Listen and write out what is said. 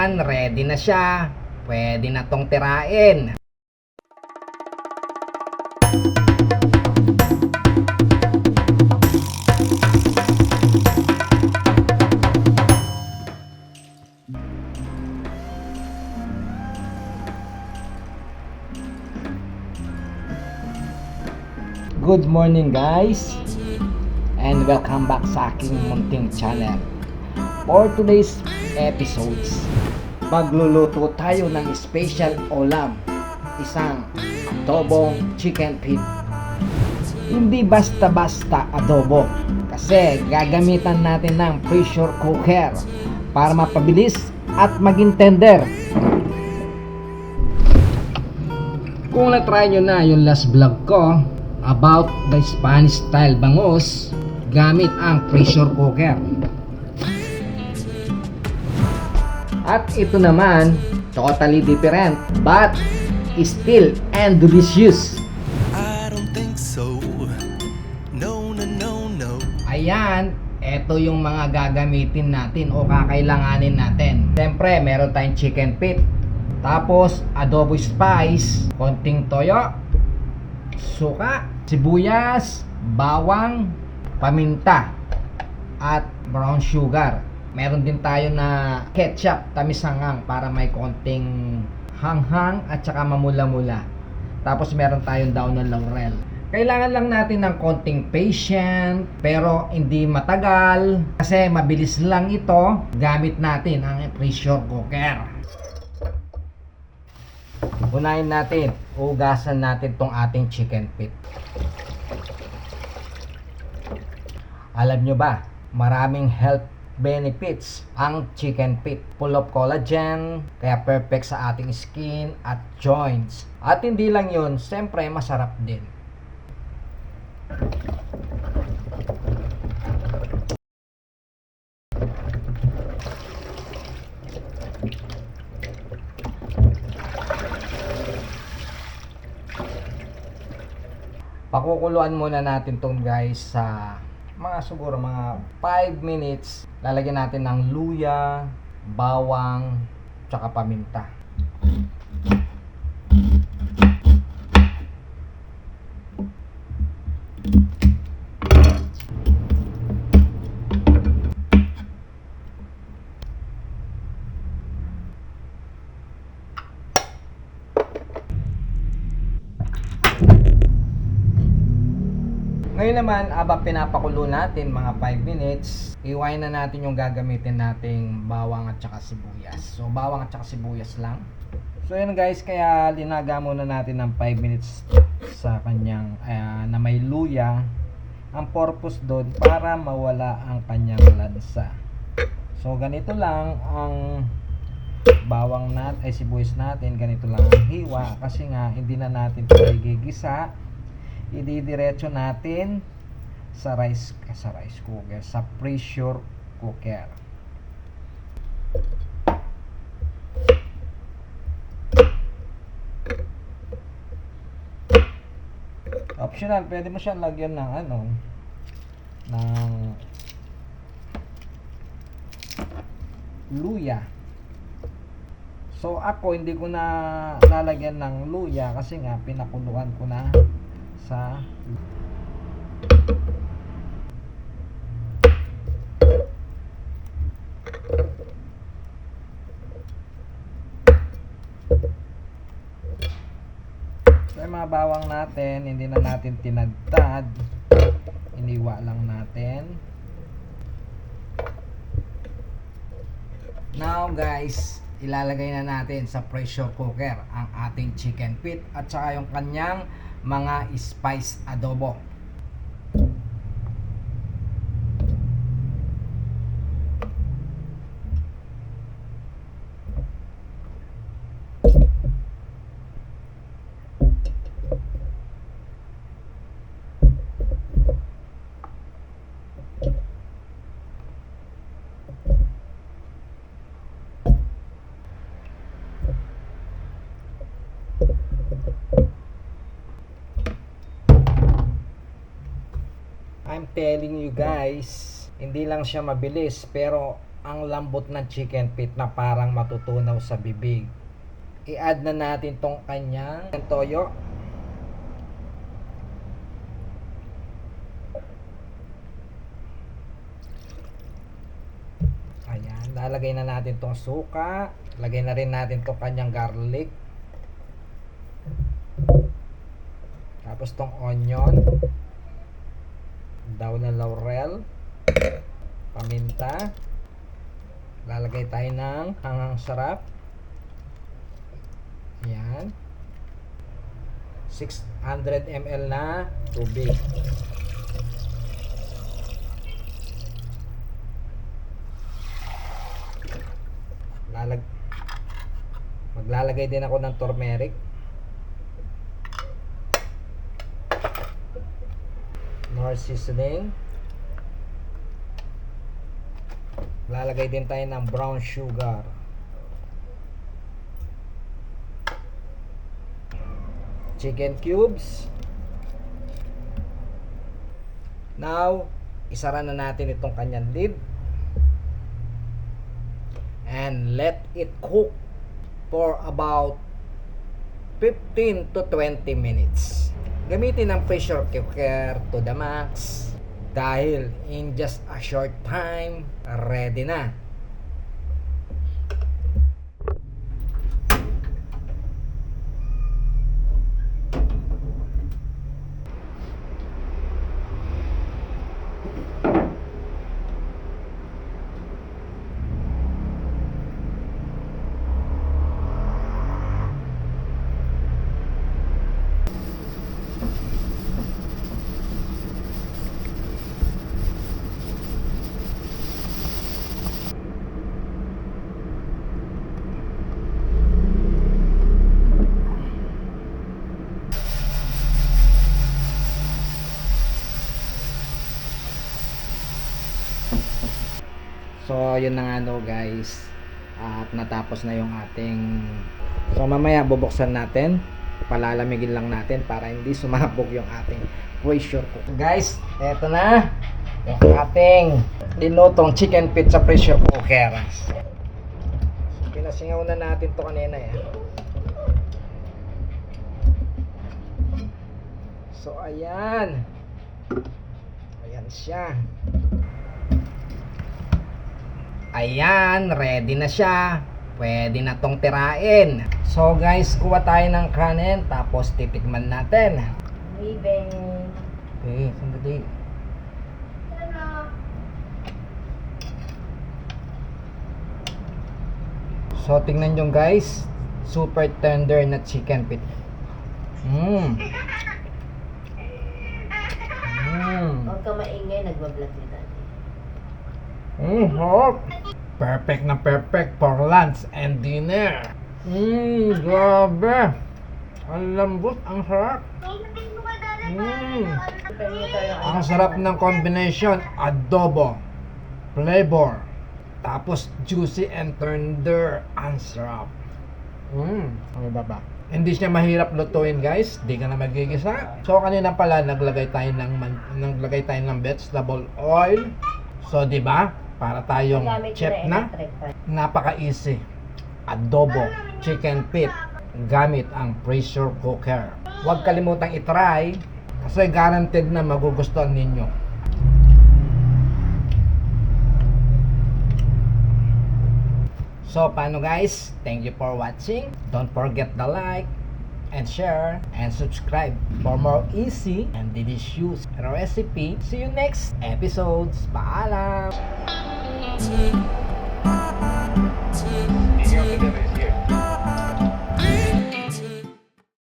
Ayan, ready na siya. Pwede na tong tirain. Good morning guys, and welcome back sa aking munting channel. For today's episodes, magluluto tayo ng special ulam, isang adobong chicken feet. Hindi basta-basta adobo, kasi gagamitan natin ng pressure cooker para mapabilis at maging tender. Kung na-try nyo na yung last vlog ko about the Spanish style bangus gamit ang pressure cooker, at ito naman totally different but still and delicious. I don't think so. No, no, no, no. Ayan, ito yung mga gagamitin natin o kakailanganin natin. Siyempre meron tayong chicken feet, tapos adobo spice, konting toyo, suka, sibuyas, bawang, paminta, at brown sugar. Meron din tayo na ketchup, tamis hanghang para may konting hanghang at saka mamula-mula. Tapos meron tayong daon ng laurel. Kailangan lang natin ng konting patient pero hindi matagal kasi mabilis lang ito. Gamit natin ang pressure cooker. Unahin natin, hugasan natin tong ating chicken feet. Alam nyo ba, maraming health benefits ang chicken feet. Full of collagen, kaya perfect sa ating skin at joints. At hindi lang yun, siyempre masarap din. Pakukuluan muna natin tong guys sa siguro mga 5 minutes. Lalagyan natin ng luya, bawang, tsaka paminta. Ngayon naman, habang pinapakulo natin mga 5 minutes, iwain na natin yung gagamitin nating bawang at saka sibuyas. So, bawang at saka sibuyas lang. So, yun guys, kaya linaga muna natin ng 5 minutes sa kanyang na may luya. Ang purpose doon para mawala ang kanyang lansa. So, ganito lang ang bawang sibuyas natin. Ganito lang ang hiwa kasi nga hindi na natin ito igigisa. Ididiretso natin sa rice cooker, sa pressure cooker. Optional, pwede mo siyang lagyan ng ng luya. So ako hindi ko na lalagyan ng luya kasi nga pinakuluan ko na sa yung mga bawang natin, hindi na natin tinagtad, iniwa lang natin. Now guys, ilalagay na natin sa pressure cooker ang ating chicken feet at saka yung kanyang mga spice adobo. I'm telling you guys, hindi lang siya mabilis pero ang lambot ng chicken feet na parang matutunaw sa bibig. I-add na natin tong kanyang toyo. Ayan, lalagay na natin tong suka. Lagay na rin natin tong kanyang garlic. Tapos tong onion. Daw na laurel. Paminta. Lalagay tayo ng hangang sarap. Ayan. 600 ml na tubig. Maglalagay din ako ng turmeric. Nor seasoning. Lalagay din tayo ng brown sugar. Chicken cubes. Now, isara na natin itong kanyang lid. And let it cook for about 15 to 20 minutes. Gamitin ang pressure cooker to the max dahil in just a short time, ready na. So, yun na nga no guys. At natapos na yung ating... So, mamaya bubuksan natin. Palalamigin lang natin para hindi sumabog yung ating pressure cooker. Guys, eto na yung ating linutong chicken feet sa pressure cooker. Pinasingaw na natin to kanina eh. So, ayan. Ayan siya. Ayan, ready na siya. Pwede na tong tirain. So guys, kuha tayo ng kanin. Tapos titikman natin. Leaving. Okay, sandali. So tingnan nyo guys. Super tender na chicken feet. Huwag ka maingay, nagbablog ni Daddy. Hot. Perfect na perfect for lunch and dinner. Grabe. Ang lambot, ang sarap. Ang sarap ng combination. Adobo, flavor, tapos juicy and tender. Ang sarap. Ano ba? Hindi siya mahirap lutuin guys. Di ka na magigisa. So kanina pala naglagay tayo ng vegetable oil. So di ba? Para tayong chef na. Napaka-easy. Adobo, chicken feet gamit ang pressure cooker. Huwag kalimutang i-try kasi guaranteed na magugustuhan ninyo. So paano guys? Thank you for watching. Don't forget the like and share and subscribe for more easy and delicious recipe. See you next episodes. Paalam!